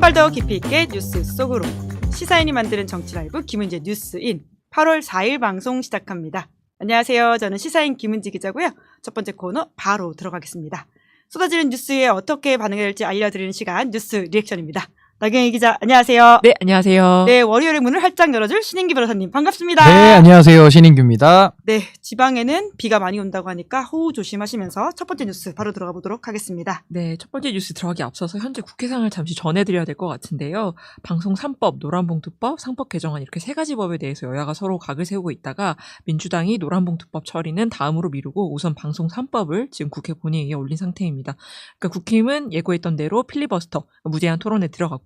발 더 깊이 있게 뉴스 속으로 시사인이 만드는 정치 라이브 김은지의 뉴스인 8월 4일 방송 시작합니다. 안녕하세요. 저는 시사인 김은지 기자고요. 첫 번째 코너 바로 들어가겠습니다. 쏟아지는 뉴스에 어떻게 반응해야 될지 알려드리는 시간 뉴스 리액션입니다. 나경희 기자 안녕하세요. 네, 안녕하세요. 네, 월요일의 문을 활짝 열어줄 신인기 변호사님 반갑습니다. 네, 안녕하세요. 신인규입니다. 네, 지방에는 비가 많이 온다고 하니까 호우 조심하시면서 첫 번째 뉴스 바로 들어가 보도록 하겠습니다. 네, 첫 번째 뉴스 들어가기 앞서서 현재 국회 상황을 잠시 전해드려야 될 것 같은데요. 방송 3법, 노란봉투법, 상법 개정안 이렇게 세 가지 법에 대해서 여야가 서로 각을 세우고 있다가 민주당이 노란봉투법 처리는 다음으로 미루고 우선 방송 3법을 지금 국회 본회의에 올린 상태입니다. 그러니까 국힘은 예고했던 대로 필리버스터, 무제한 토론에 들어갔고요.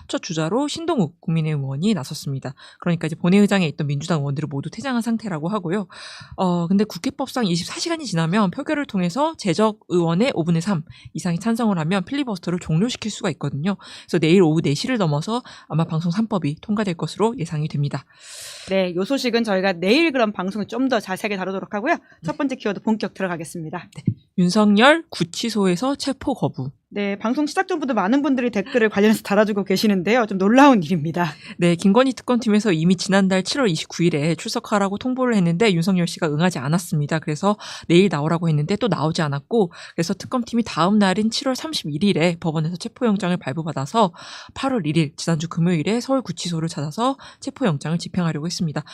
첫 주자로 신동욱 국민의힘 의원이 나섰습니다. 그러니까 이제 본회의장에 있던 민주당 의원들을 모두 퇴장한 상태라고 하고요. 근데 국회법상 24시간이 지나면 표결을 통해서 재적 의원의 5분의 3 이상이 찬성을 하면 필리버스터를 종료시킬 수가 있거든요. 그래서 내일 오후 4시를 넘어서 아마 방송 3법이 통과될 것으로 예상이 됩니다. 네, 요 소식은 저희가 내일 그럼 방송을 좀 더 자세하게 다루도록 하고요. 첫 번째 키워드 본격 들어가겠습니다. 네, 윤석열 구치소에서 체포 거부. 네, 방송 시작 전부터 많은 분들이 댓글을 관련해서 달아주고 계시는데요. 좀 놀라운 일입니다. 네, 김건희 특검팀에서 이미 지난달 7월 29일에 출석하라고 통보를 했는데 윤석열 씨가 응하지 않았습니다. 그래서 내일 나오라고 했는데 또 나오지 않았고 그래서 특검팀이 다음 날인 7월 31일에 법원에서 체포영장을 발부받아서 8월 1일 지난주 금요일에 서울구치소를 찾아서 체포영장을 집행하려고 했습니다.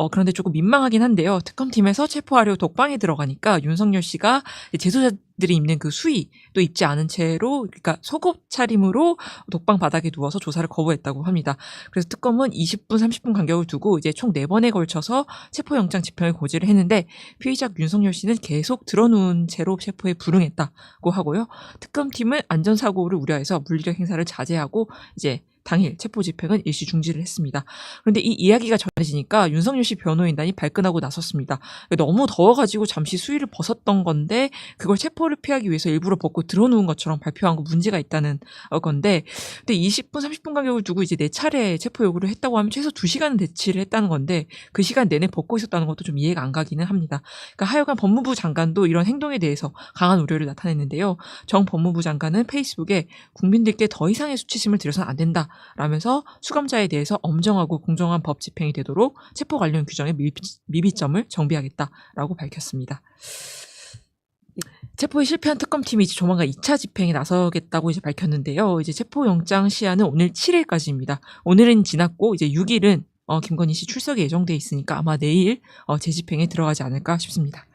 그런데 조금 민망하긴 한데요. 특검팀에서 체포하려고 독방에 들어가니까 윤석열 씨가 재소자들이 입는 그 수의도 입지 않은 채로 그러니까 속옷 차림으로 독방 바닥에 누워서 조사를 거부했다고 합니다. 그래서 특검은 20분, 30분 간격을 두고 이제 총 4번에 걸쳐서 체포영장 집행을 고지를 했는데 피의자 윤석열 씨는 계속 들어누운 채로 체포에 불응했다고 하고요. 특검팀은 안전사고를 우려해서 물리력 행사를 자제하고 이제 당일 체포 집행은 일시 중지를 했습니다. 그런데 이 이야기가 전해지니까 윤석열 씨 변호인단이 발끈하고 나섰습니다. 너무 더워가지고 잠시 수의를 벗었던 건데 그걸 체포를 피하기 위해서 일부러 벗고 들어누운 것처럼 발표한 거 문제가 있다는 건데 근데 20분, 30분 간격을 두고 이제 4차례 체포 요구를 했다고 하면 최소 2시간은 대치를 했다는 건데 그 시간 내내 벗고 있었다는 것도 좀 이해가 안 가기는 합니다. 그러니까 하여간 법무부 장관도 이런 행동에 대해서 강한 우려를 나타냈는데요. 정 법무부 장관은 페이스북에 국민들께 더 이상의 수치심을 드려서는 안 된다. 라면서 수감자에 대해서 엄정하고 공정한 법 집행이 되도록 체포 관련 규정의 미비점을 정비하겠다라고 밝혔습니다. 체포에 실패한 특검팀이 이제 조만간 2차 집행에 나서겠다고 이제 밝혔는데요. 이제 체포영장 시한은 오늘 7일까지입니다. 오늘은 지났고 이제 6일은 김건희 씨 출석이 예정돼 있으니까 아마 내일 재집행에 들어가지 않을까 싶습니다.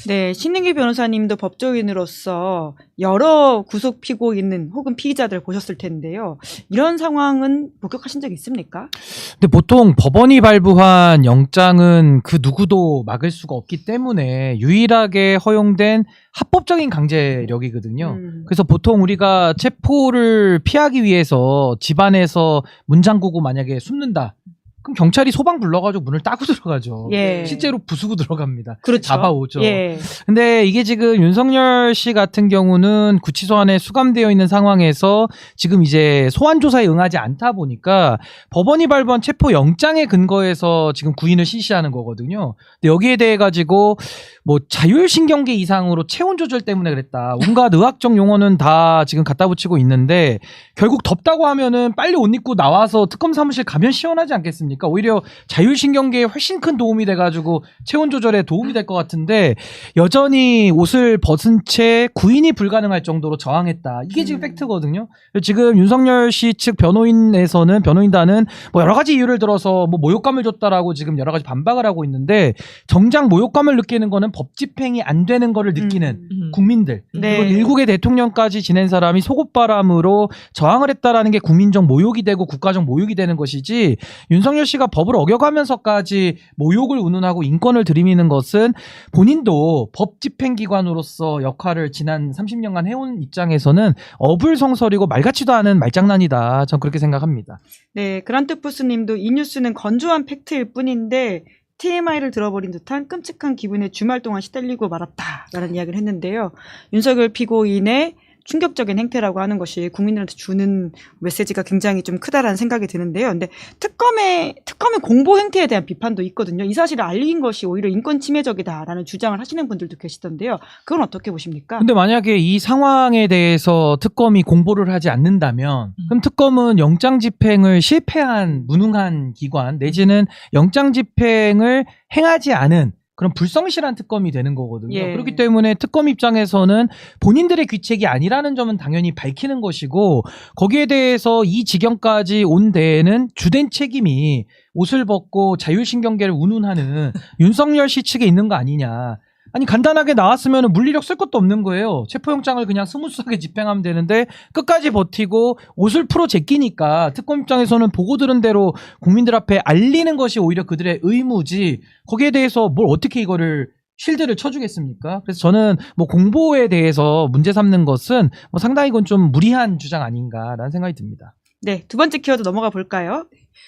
네, 신인기 변호사님도 법조인으로서 여러 구속 피고인 혹은 피의자들 보셨을 텐데요. 이런 상황은 목격하신 적 있습니까? 근데 보통 법원이 발부한 영장은 그 누구도 막을 수가 없기 때문에 유일하게 허용된 합법적인 강제력이거든요. 그래서 보통 우리가 체포를 피하기 위해서 집안에서 문 잠그고 만약에 숨는다. 그럼 경찰이 소방 불러가지고 문을 따고 들어가죠. 예. 실제로 부수고 들어갑니다. 그렇죠. 잡아오죠. 예. 근데 이게 지금 윤석열 씨 같은 경우는 구치소 안에 수감되어 있는 상황에서 지금 이제 소환 조사에 응하지 않다 보니까 법원이 발부한 체포 영장에 근거해서 지금 구인을 실시하는 거거든요. 근데 여기에 대해 가지고 뭐 자율신경계 이상으로 체온 조절 때문에 그랬다. 온갖 의학적 용어는 다 지금 갖다 붙이고 있는데 결국 덥다고 하면은 빨리 옷 입고 나와서 특검 사무실 가면 시원하지 않겠습니까? 오히려 자율신경계에 훨씬 큰 도움이 돼가지고 체온 조절에 도움이 될 것 같은데 여전히 옷을 벗은 채 구인이 불가능할 정도로 저항했다. 이게 지금 팩트거든요. 지금 윤석열 씨 측 변호인단은 뭐 여러 가지 이유를 들어서 뭐 모욕감을 줬다라고 지금 여러 가지 반박을 하고 있는데 정작 모욕감을 느끼는 거는 법 집행이 안 되는 거를 느끼는 국민들. 네. 그리고 일국의 대통령까지 지낸 사람이 속옷바람으로 저항을 했다라는 게 국민적 모욕이 되고 국가적 모욕이 되는 것이지 윤석열 씨가 법을 어겨가면서까지 모욕을 운운하고 인권을 들이미는 것은 본인도 법 집행기관으로서 역할을 지난 30년간 해온 입장에서는 어불성설이고 말 같지도 않은 말장난이다. 전 그렇게 생각합니다. 네, 그란트푸스 님도 이 뉴스는 건조한 팩트일 뿐인데 TMI를 들어버린 듯한 끔찍한 기분에 주말 동안 시달리고 말았다라는 이야기를 했는데요. 윤석열 피고인의 충격적인 행태라고 하는 것이 국민들한테 주는 메시지가 굉장히 좀 크다라는 생각이 드는데요. 근데 특검의 공보 행태에 대한 비판도 있거든요. 이 사실을 알린 것이 오히려 인권 침해적이다라는 주장을 하시는 분들도 계시던데요. 그건 어떻게 보십니까? 근데 만약에 이 상황에 대해서 특검이 공보를 하지 않는다면 그럼 특검은 영장 집행을 실패한 무능한 기관 내지는 영장 집행을 행하지 않은 그런 불성실한 특검이 되는 거거든요. 예. 그렇기 때문에 특검 입장에서는 본인들의 귀책이 아니라는 점은 당연히 밝히는 것이고 거기에 대해서 이 지경까지 온 데에는 주된 책임이 옷을 벗고 자율신경계를 운운하는 윤석열 씨 측에 있는 거 아니냐. 아니 간단하게 나왔으면 물리력 쓸 것도 없는 거예요. 체포영장을 그냥 스무스하게 집행하면 되는데 끝까지 버티고 옷을 풀어 제끼니까 특검 입장에서는 보고 들은 대로 국민들 앞에 알리는 것이 오히려 그들의 의무지 거기에 대해서 뭘 어떻게 이거를 쉴드를 쳐주겠습니까? 그래서 저는 뭐 공보에 대해서 문제 삼는 것은 뭐 상당히 이건 좀 무리한 주장 아닌가라는 생각이 듭니다. 네, 두 번째 키워드 넘어가 볼까요?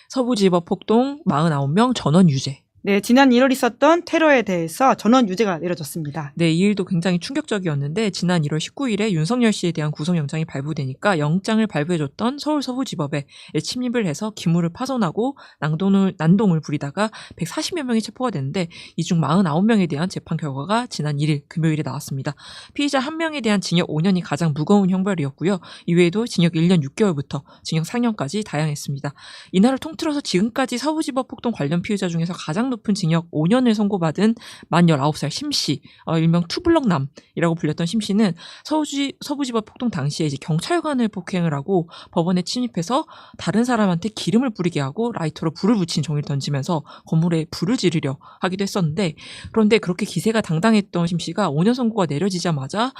서부지법 폭동 49명 전원 유죄. 네, 지난 1월 있었던 테러에 대해서 전원 유죄가 내려졌습니다. 네, 이 일도 굉장히 충격적이었는데 지난 1월 19일에 윤석열 씨에 대한 구속영장이 발부되니까 영장을 발부해줬던 서울 서부지법에 침입을 해서 기물을 파손하고 난동을 부리다가 140여 명이 체포가 됐는데 이 중 49명에 대한 재판 결과가 지난 1일 금요일에 나왔습니다. 피의자 1명에 대한 징역 5년이 가장 무거운 형벌이었고요. 이외에도 징역 1년 6개월부터 징역 4년까지 다양했습니다. 이날을 통틀어서 지금까지 서부지법 폭동 관련 피의자 중에서 가장 높은 징역 5년을 선고받은 만 19살 심씨, 일명 투블럭남이라고 불렸던 심씨는 서부지법 폭동 당시에 이제 경찰관을 폭행을 하고 법원에 침입해서 다른 사람한테 기름을 뿌리게 하고 라이터로 불을 붙인 종이를 던지면서 건물에 불을 지르려 하기도 했었는데 그런데 그렇게 기세가 당당했던 심씨가 5년 선고가 내려지자마자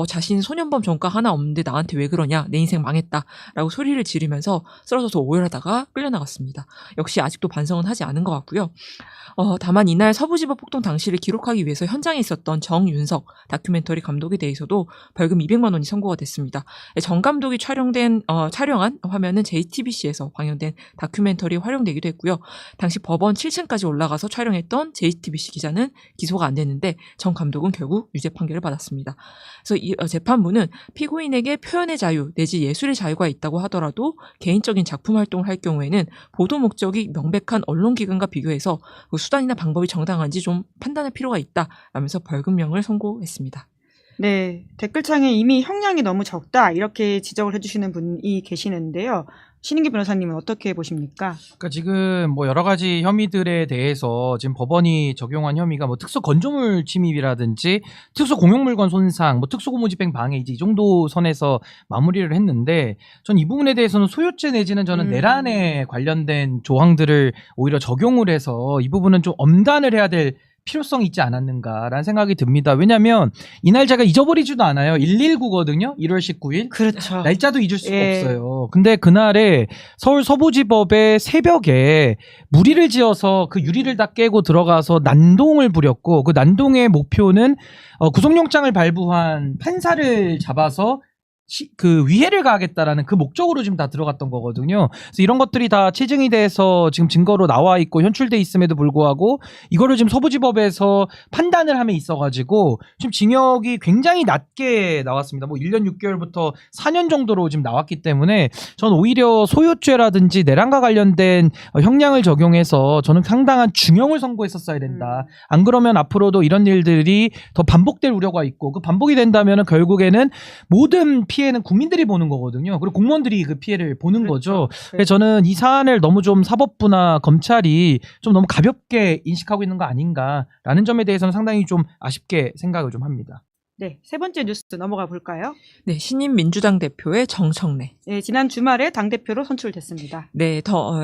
자신 소년범 전과 하나 없는데 나한테 왜 그러냐 내 인생 망했다라고 소리를 지르면서 쓰러져서 오열하다가 끌려나갔습니다. 역시 아직도 반성은 하지 않은 것 같고요. 다만 이날 서부지법 폭동 당시를 기록하기 위해서 현장에 있었던 정윤석 다큐멘터리 감독에 대해서도 벌금 200만 원이 선고가 됐습니다. 정 감독이 촬영한 화면은 JTBC에서 방영된 다큐멘터리에 활용되기도 했고요. 당시 법원 7층까지 올라가서 촬영했던 JTBC 기자는 기소가 안 됐는데 정 감독은 결국 유죄 판결을 받았습니다. 그래서 이 재판부는 피고인에게 표현의 자유 내지 예술의 자유가 있다고 하더라도 개인적인 작품 활동을 할 경우에는 보도 목적이 명백한 언론기관과 비교해서 그 수단이나 방법이 정당한지 좀 판단할 필요가 있다라면서 벌금형을 선고했습니다. 네, 댓글창에 이미 형량이 너무 적다 이렇게 지적을 해주시는 분이 계시는데요. 신인기 변호사님은 어떻게 보십니까? 그러니까 지금 뭐 여러 가지 혐의들에 대해서 지금 법원이 적용한 혐의가 뭐 특수 건조물 침입이라든지 특수 공용물건 손상, 뭐 특수 고무집행 방해 이제 이 정도 선에서 마무리를 했는데 전 이 부분에 대해서는 소요죄 내지는 저는 내란에 관련된 조항들을 오히려 적용을 해서 이 부분은 좀 엄단을 해야 될 필요성이 있지 않았는가라는 생각이 듭니다. 왜냐하면 이날 제가 잊어버리지도 않아요. 119거든요. 1월 19일. 그렇죠. 날짜도 잊을 수가 예. 없어요. 근데 그날에 서울 서부지법의 새벽에 무리를 지어서 그 유리를 다 깨고 들어가서 난동을 부렸고 그 난동의 목표는 구속영장을 발부한 판사를 잡아서 그 위해를 가하겠다라는 그 목적으로 지금 다 들어갔던 거거든요. 그래서 이런 것들이 다 체증이 돼서 지금 증거로 나와 있고 현출돼 있음에도 불구하고 이거를 지금 서부지법에서 판단을 함에 있어가지고 지금 징역이 굉장히 낮게 나왔습니다. 뭐 1년 6개월부터 4년 정도로 지금 나왔기 때문에 저는 오히려 소요죄라든지 내란과 관련된 형량을 적용해서 저는 상당한 중형을 선고했었어야 된다. 안 그러면 앞으로도 이런 일들이 더 반복될 우려가 있고 그 반복이 된다면 결국에는 모든 피해는 국민들이 보는 거거든요. 그리고 공무원들이 그 피해를 보는 거죠. 그래서 저는 이 사안을 너무 좀 사법부나 검찰이 좀 너무 가볍게 인식하고 있는 거 아닌가라는 점에 대해서는 상당히 좀 아쉽게 생각을 좀 합니다. 네, 세 번째 뉴스 넘어가 볼까요? 네, 신임 민주당 대표의 정청래. 네, 지난 주말에 당대표로 선출됐습니다. 네,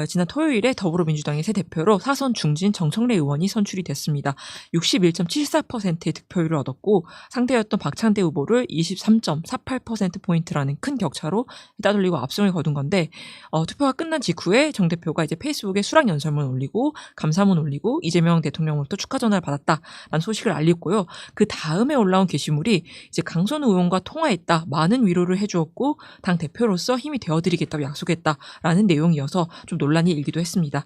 지난 토요일에 더불어민주당의 새 대표로 사선 중진 정청래 의원이 선출이 됐습니다. 61.74%의 득표율을 얻었고 상대였던 박창대 후보를 23.48%포인트라는 큰 격차로 따돌리고 압승을 거둔 건데 투표가 끝난 직후에 정 대표가 이제 페이스북에 수락 연설문 올리고 감사문 올리고 이재명 대통령으로부터 축하 전화를 받았다라는 소식을 알렸고요. 그 다음에 올라온 게시물이 인물이 이제 강선우 의원과 통화했다, 많은 위로를 해주었고 당 대표로서 힘이 되어드리겠다고 약속했다라는 내용이어서 좀 논란이 일기도 했습니다.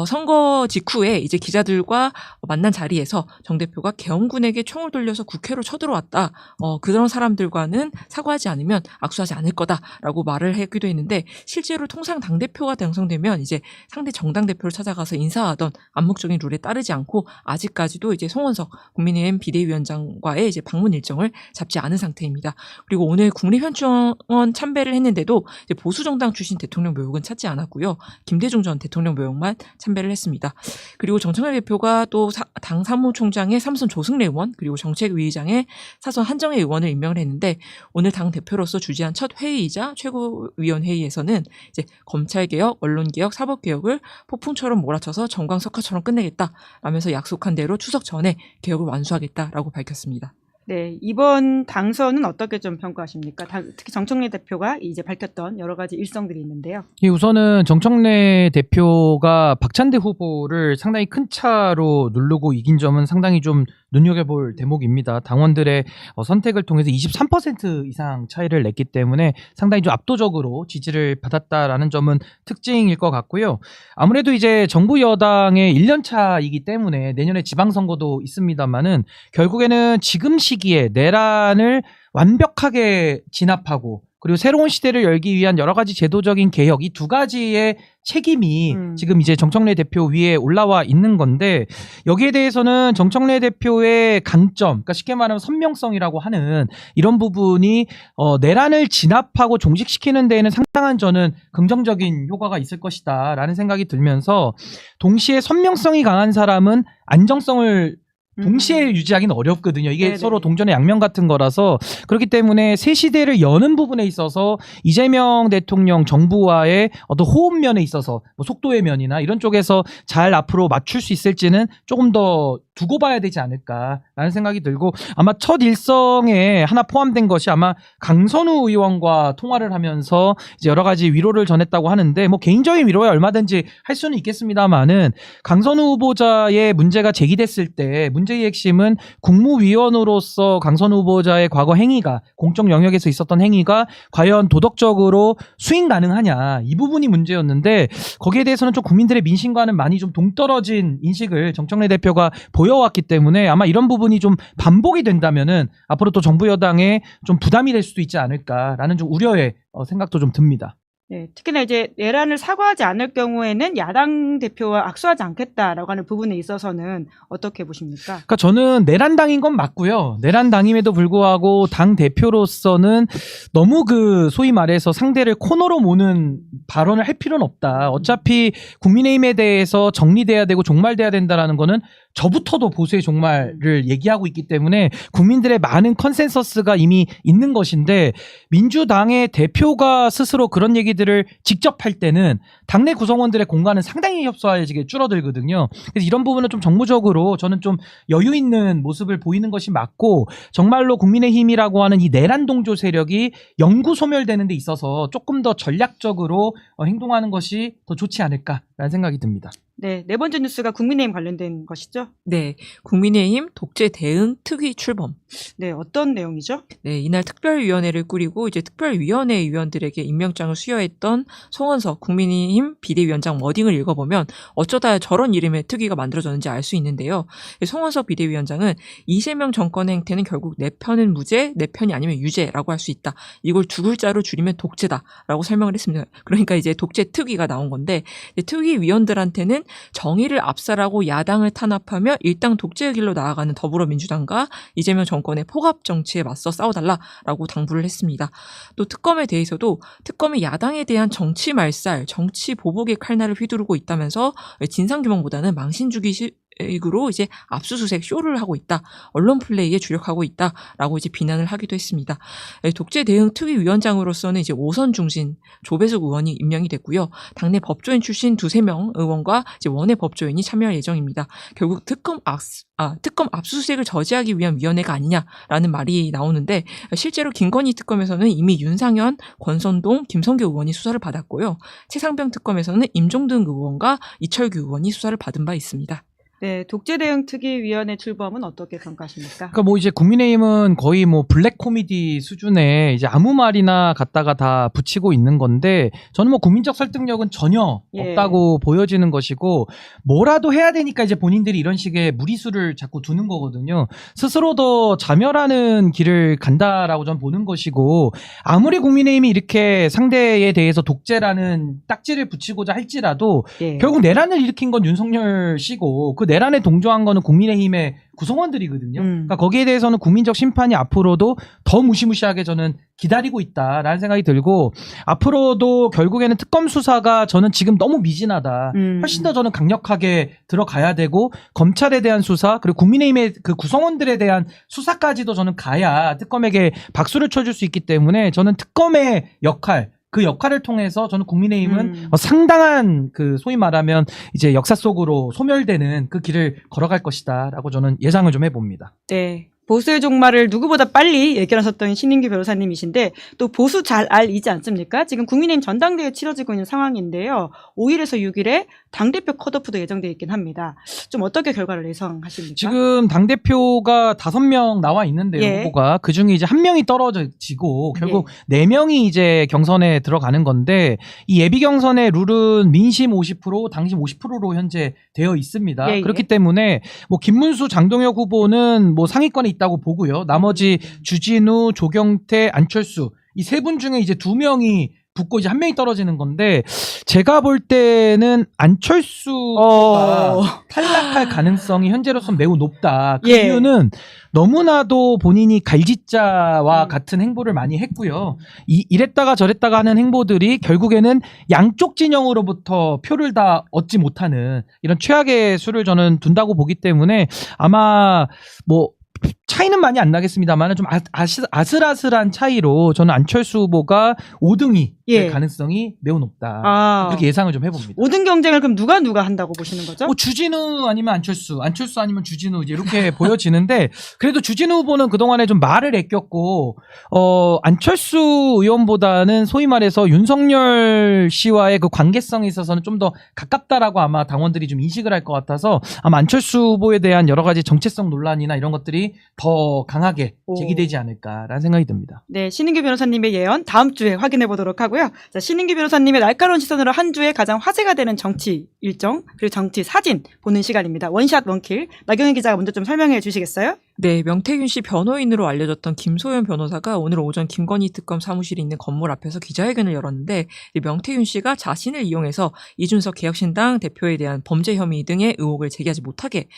선거 직후에 이제 기자들과 만난 자리에서 정 대표가 계엄군에게 총을 돌려서 국회로 쳐들어왔다. 그런 사람들과는 사과하지 않으면 악수하지 않을 거다라고 말을 하기도 했는데 실제로 통상 당 대표가 당선되면 이제 상대 정당 대표를 찾아가서 인사하던 암묵적인 룰에 따르지 않고 아직까지도 이제 송원석 국민의힘 비대위원장과의 이제 방문 일정을 잡지 않은 상태입니다. 그리고 오늘 국립현충원 참배를 했는데도 이제 보수 정당 출신 대통령 묘역은 찾지 않았고요. 김대중 전 대통령 묘역만 참배를 했습니다. 그리고 정청래 대표가 또 당 사무총장의 삼선 조승래 의원 그리고 정책위의장의 사선 한정혜 의원을 임명을 했는데 오늘 당 대표로서 주재한 첫 회의이자 최고위원회의에서는 이제 검찰개혁, 언론개혁, 사법개혁을 폭풍처럼 몰아쳐서 정광석화처럼 끝내겠다라면서 약속한 대로 추석 전에 개혁을 완수하겠다라고 밝혔습니다. 네, 이번 당선은 어떻게 좀 평가하십니까? 특히 정청래 대표가 이제 밝혔던 여러 가지 일성들이 있는데요. 우선은 정청래 대표가 박찬대 후보를 상당히 큰 차로 누르고 이긴 점은 상당히 좀 눈여겨볼 대목입니다. 당원들의 선택을 통해서 23% 이상 차이를 냈기 때문에 상당히 좀 압도적으로 지지를 받았다라는 점은 특징일 것 같고요. 아무래도 이제 정부 여당의 1년 차이기 때문에 내년에 지방선거도 있습니다만은 결국에는 지금 시기에 내란을 완벽하게 진압하고 그리고 새로운 시대를 열기 위한 여러 가지 제도적인 개혁 이 두 가지의 책임이 지금 이제 정청래 대표 위에 올라와 있는 건데 여기에 대해서는 정청래 대표의 강점, 그러니까 쉽게 말하면 선명성이라고 하는 이런 부분이 내란을 진압하고 종식시키는 데에는 상당한 저는 긍정적인 효과가 있을 것이다라는 생각이 들면서 동시에 선명성이 강한 사람은 안정성을 동시에 유지하기는 어렵거든요. 이게 네네. 서로 동전의 양면 같은 거라서 그렇기 때문에 새 시대를 여는 부분에 있어서 이재명 대통령 정부와의 어떤 호흡면에 있어서 뭐 속도의 면이나 이런 쪽에서 잘 앞으로 맞출 수 있을지는 조금 더 두고 봐야 되지 않을까라는 생각이 들고 아마 첫 일성에 하나 포함된 것이 아마 강선우 의원과 통화를 하면서 이제 여러 가지 위로를 전했다고 하는데 뭐 개인적인 위로야 얼마든지 할 수는 있겠습니다만은 강선우 후보자의 문제가 제기됐을 때 문제의 핵심은 국무위원으로서 강선우 후보자의 과거 행위가 공적 영역에서 있었던 행위가 과연 도덕적으로 수행 가능하냐 이 부분이 문제였는데 거기에 대해서는 좀 국민들의 민심과는 많이 좀 동떨어진 인식을 정청래 대표가 보여왔기 때문에 아마 이런 부분이 좀 반복이 된다면은 앞으로 또 정부 여당에 좀 부담이 될 수도 있지 않을까라는 좀 우려의 생각도 좀 듭니다. 네, 특히나 이제 내란을 사과하지 않을 경우에는 야당 대표와 악수하지 않겠다라고 하는 부분에 있어서는 어떻게 보십니까? 그러니까 저는 내란당인 건 맞고요. 내란당임에도 불구하고 당 대표로서는 너무 그 소위 말해서 상대를 코너로 모는 발언을 할 필요는 없다. 어차피 국민의힘에 대해서 정리돼야 되고 종말돼야 된다라는 거는 저부터도 보수의 종말을 얘기하고 있기 때문에 국민들의 많은 컨센서스가 이미 있는 것인데 민주당의 대표가 스스로 그런 얘기들을 직접 할 때는 당내 구성원들의 공간은 상당히 협소해지게 줄어들거든요. 그래서 이런 부분은 좀 정무적으로 저는 좀 여유 있는 모습을 보이는 것이 맞고 정말로 국민의힘이라고 하는 이 내란 동조 세력이 영구 소멸되는 데 있어서 조금 더 전략적으로 행동하는 것이 더 좋지 않을까라는 생각이 듭니다. 네, 네 번째 뉴스가 국민의힘 관련된 것이죠? 네, 국민의힘 독재 대응 특위 출범. 네, 어떤 내용이죠? 네, 이날 특별위원회를 꾸리고 이제 특별위원회 위원들에게 임명장을 수여했던 송원석 국민의힘 비대위원장 워딩을 읽어보면 어쩌다 저런 이름의 특위가 만들어졌는지 알 수 있는데요. 송원석 비대위원장은 이재명 정권의 행태는 결국 내 편은 무죄, 내 편이 아니면 유죄라고 할 수 있다. 이걸 두 글자로 줄이면 독재다라고 설명을 했습니다. 그러니까 이제 독재 특위가 나온 건데 특위 위원들한테는 정의를 압살하고 야당을 탄압하며 일당 독재의 길로 나아가는 더불어민주당과 이재명 정권의 포갑 정치에 맞서 싸워달라라고 당부를 했습니다. 또 특검에 대해서도 특검이 야당에 대한 정치 말살, 정치 보복의 칼날을 휘두르고 있다면서 진상규명보다는 망신주기식으로 이제 압수수색 쇼를 하고 있다. 언론 플레이에 주력하고 있다라고 이제 비난을 하기도 했습니다. 독재 대응 특위 위원장으로서는 이제 오선 중신 조배숙 의원이 임명이 됐고요. 당내 법조인 출신 2-3명 의원과 이제 원외 법조인이 참여할 예정입니다. 결국 특검 압수수색을 저지하기 위한 위원회가 아니냐라는 말이 나오는데 실제로 김건희 특검에서는 이미 윤상현, 권선동, 김성교 의원이 수사를 받았고요. 최상병 특검에서는 임종등 의원과 이철규 의원이 수사를 받은 바 있습니다. 네, 독재대응특위위원회 출범은 어떻게 평가하십니까? 그러니까 뭐 이제 국민의힘은 거의 뭐 블랙 코미디 수준의 이제 아무 말이나 갖다가 다 붙이고 있는 건데 저는 뭐 국민적 설득력은 전혀 예. 없다고 보여지는 것이고 뭐라도 해야 되니까 이제 본인들이 이런 식의 무리수를 자꾸 두는 거거든요. 스스로 더 자멸하는 길을 간다라고 저는 보는 것이고 아무리 국민의힘이 이렇게 상대에 대해서 독재라는 딱지를 붙이고자 할지라도 예. 결국 내란을 일으킨 건 윤석열 씨고 그 내란에 동조한 거는 국민의힘의 구성원들이거든요. 그러니까 거기에 대해서는 국민적 심판이 앞으로도 더 무시무시하게 저는 기다리고 있다라는 생각이 들고 앞으로도 결국에는 특검 수사가 저는 지금 너무 미진하다. 훨씬 더 저는 강력하게 들어가야 되고 검찰에 대한 수사 그리고 국민의힘의 그 구성원들에 대한 수사까지도 저는 가야 특검에게 박수를 쳐줄 수 있기 때문에 저는 특검의 역할 그 역할을 통해서 저는 국민의힘은 상당한 그 소위 말하면 이제 역사 속으로 소멸되는 그 길을 걸어갈 것이다라고 저는 예상을 좀 해봅니다. 네. 보수의 종말을 누구보다 빨리 예견하셨던 신인규 변호사님이신데 또 보수 잘 알이지 않습니까? 지금 국민의힘 전당대회 치러지고 있는 상황인데요. 5일에서 6일에 당대표 컷오프도 예정되어 있긴 합니다. 좀 어떻게 결과를 예상하십니까? 지금 당대표가 5명 나와 있는데요. 예. 후보가 그중에 이제 1명이 떨어지고 결국 4명이 이제 경선에 들어가는 건데 이 예비 경선의 룰은 민심 50%, 당심 50%로 현재 되어 있습니다. 예, 예. 그렇기 때문에 뭐 김문수, 장동혁 후보는 뭐 상위권에 있다고 보고요. 나머지 주진우, 조경태, 안철수 이 세 분 중에 이제 2명이 붙고 이제 1명이 떨어지는 건데 제가 볼 때는 안철수가 탈락할 가능성이 현재로서는 매우 높다. 그 예. 이유는 너무나도 본인이 갈짓자와 같은 행보를 많이 했고요. 이랬다가 저랬다가 하는 행보들이 결국에는 양쪽 진영으로부터 표를 다 얻지 못하는 이런 최악의 수를 저는 둔다고 보기 때문에 아마 뭐 차이는 많이 안 나겠습니다만 좀 아슬아슬한 차이로 저는 안철수 후보가 5등이 될 가능성이 매우 높다. 그렇게 예상을 좀 해봅니다. 5등 경쟁을 그럼 누가 한다고 보시는 거죠? 뭐 주진우 아니면 안철수 아니면 주진우 이제 이렇게 보여지는데 그래도 주진우 후보는 그동안에 좀 말을 아꼈고 안철수 의원보다는 소위 말해서 윤석열 씨와의 그 관계성에 있어서는 좀 더 가깝다라고 아마 당원들이 좀 인식을 할 것 같아서 아마 안철수 후보에 대한 여러 가지 정체성 논란이나 이런 것들이 더 강하게 제기되지 않을까라는 생각이 듭니다. 네, 신인규 변호사님의 예언 다음 주에 확인해 보도록 하고요. 자, 신인규 변호사님의 날카로운 시선으로 한 주에 가장 화제가 되는 정치 일정 그리고 정치 사진 보는 시간입니다. 원샷 원킬. 나경희 기자가 먼저 좀 설명해 주시겠어요? 네, 명태균 씨 변호인으로 알려졌던 김소연 변호사가 오늘 오전 김건희 특검 사무실이 있는 건물 앞에서 기자회견을 열었는데 명태균 씨가 자신을 이용해서 이준석 개혁신당 대표에 대한 범죄 혐의 등의 의혹을 제기하지 못하게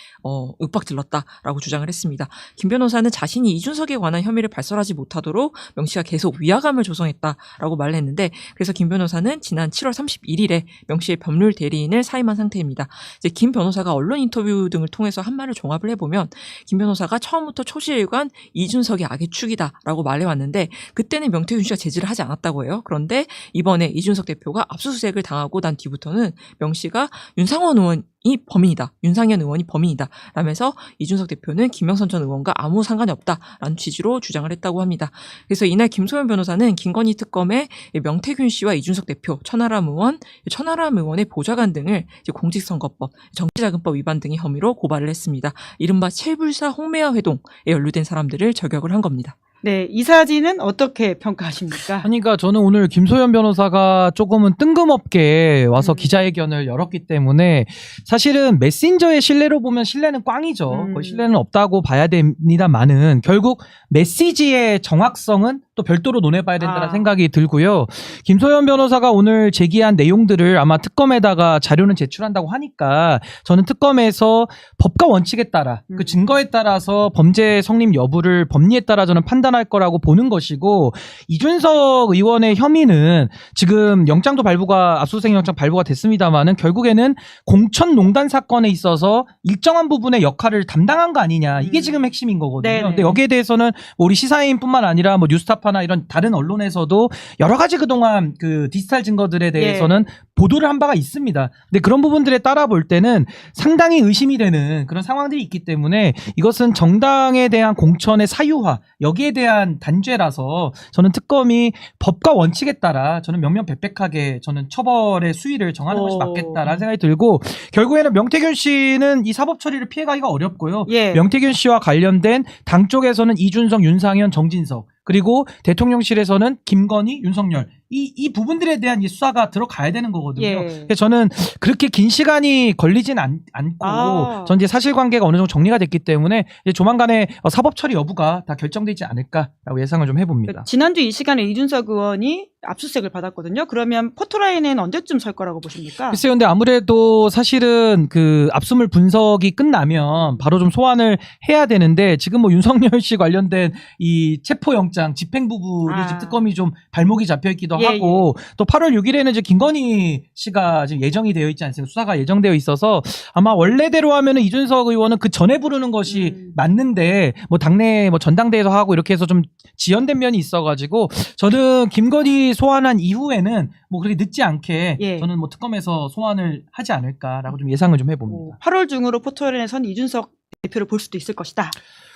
윽박질렀다라고 주장을 했습니다. 김 변호사는 자신이 이준석에 관한 혐의를 발설하지 못하도록 명 씨가 계속 위화감을 조성했다라고 말을 했는데 그래서 김 변호사는 지난 7월 31일에 명 씨의 법률 대리인을 사임한 상태입니다. 이제 김 변호사가 언론 인터뷰 등을 통해서 한 말을 종합을 해보면 김 변호사가 처음부터 초시일관 이준석이 악의 축이다라고 말해왔는데 그때는 명태균 씨가 제지를 하지 않았다고 해요. 그런데 이번에 이준석 대표가 압수수색을 당하고 난 뒤부터는 명 씨가 윤상현 의원이 범인이다 라면서 이준석 대표는 김영선 전 의원과 아무 상관이 없다라는 취지로 주장을 했다고 합니다. 그래서 이날 김소연 변호사는 김건희 특검에 명태균 씨와 이준석 대표, 천하람 의원의 보좌관 등을 이제 공직선거법, 정치자금법 위반 등의 혐의로 고발을 했습니다. 이른바 칠불사 홍매화 회동에 연루된 사람들을 저격을 한 겁니다. 네, 이 사진은 어떻게 평가하십니까? 그러니까 저는 오늘 김소연 변호사가 조금은 뜬금없게 와서 기자회견을 열었기 때문에 사실은 메신저의 신뢰로 보면 신뢰는 꽝이죠. 거의 신뢰는 없다고 봐야 됩니다만은 결국 메시지의 정확성은 또 별도로 논해봐야 된다는 생각이 들고요. 김소연 변호사가 오늘 제기한 내용들을 아마 특검에다가 자료는 제출한다고 하니까 저는 특검에서 법과 원칙에 따라 그 증거에 따라서 범죄 성립 여부를 법리에 따라 저는 판단할 거라고 보는 것이고 이준석 의원의 혐의는 지금 압수수색 영장 발부가 됐습니다만은 결국에는 공천농단 사건에 있어서 일정한 부분의 역할을 담당한 거 아니냐 이게 지금 핵심인 거거든요. 네네. 근데 여기에 대해서는 우리 시사인뿐만 아니라 뭐 뉴스타파나 이런 다른 언론에서도 여러 가지 그동안 그 디지털 증거들에 대해서는 보도를 한 바가 있습니다. 근데 그런 부분들에 따라 볼 때는 상당히 의심이 되는 그런 상황들이 있기 때문에 이것은 정당에 대한 공천의 사유화, 여기에 대한 단죄라서 저는 특검이 법과 원칙에 따라 저는 명명백백하게 저는 처벌의 수위를 정하는 것이 맞겠다라는 생각이 들고, 결국에는 명태균 씨는 이 사법 처리를 피해가기가 어렵고요. 예. 명태균 씨와 관련된 당 쪽에서는 이준석, 윤상현, 정진석, 그리고 대통령실에서는 김건희, 윤석열, 이 부분들에 대한 이 수사가 들어가야 되는 거거든요. 예. 그래서 저는 그렇게 긴 시간이 걸리진 않고 전 이제 사실관계가 어느 정도 정리가 됐기 때문에 이제 조만간에 사법 처리 여부가 다 결정되지 않을까라고 예상을 좀 해봅니다. 지난주 이 시간에 이준석 의원이 압수수색을 받았거든요. 그러면 포토라인은 언제쯤 설 거라고 보십니까? 글쎄요, 근데 아무래도 사실은 그 압수물 분석이 끝나면 바로 좀 소환을 해야 되는데, 지금 뭐 윤석열 씨 관련된 이 체포영장 집행 부분이 지금 특검이 좀 발목이 잡혀 있기도 하고, 또 8월 6일에는 이제 김건희 씨가 지금 예정이 되어 있지 않습니까? 수사가 예정되어 있어서 아마 원래대로 하면은 이준석 의원은 그 전에 부르는 것이 맞는데, 뭐 당내 뭐 전당대회에서 하고 이렇게 해서 좀 지연된 면이 있어가지고, 저는 김건희 소환한 이후에는 뭐 그렇게 늦지 않게 저는 뭐 특검에서 소환을 하지 않을까라고 좀 예상을 좀 해봅니다. 8월 중으로 포토라인에선 이준석 대표를 볼 수도 있을 것이다.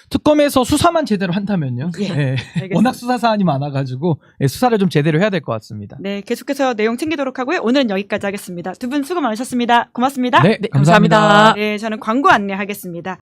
특검에서 수사만 제대로 한다면요. 예, 네. 워낙 수사 사안이 많아가지고 수사를 좀 제대로 해야 될 것 같습니다. 네, 계속해서 내용 챙기도록 하고요. 오늘은 여기까지 하겠습니다. 두 분 수고 많으셨습니다. 고맙습니다. 네, 네, 감사합니다. 네, 저는 광고 안내하겠습니다.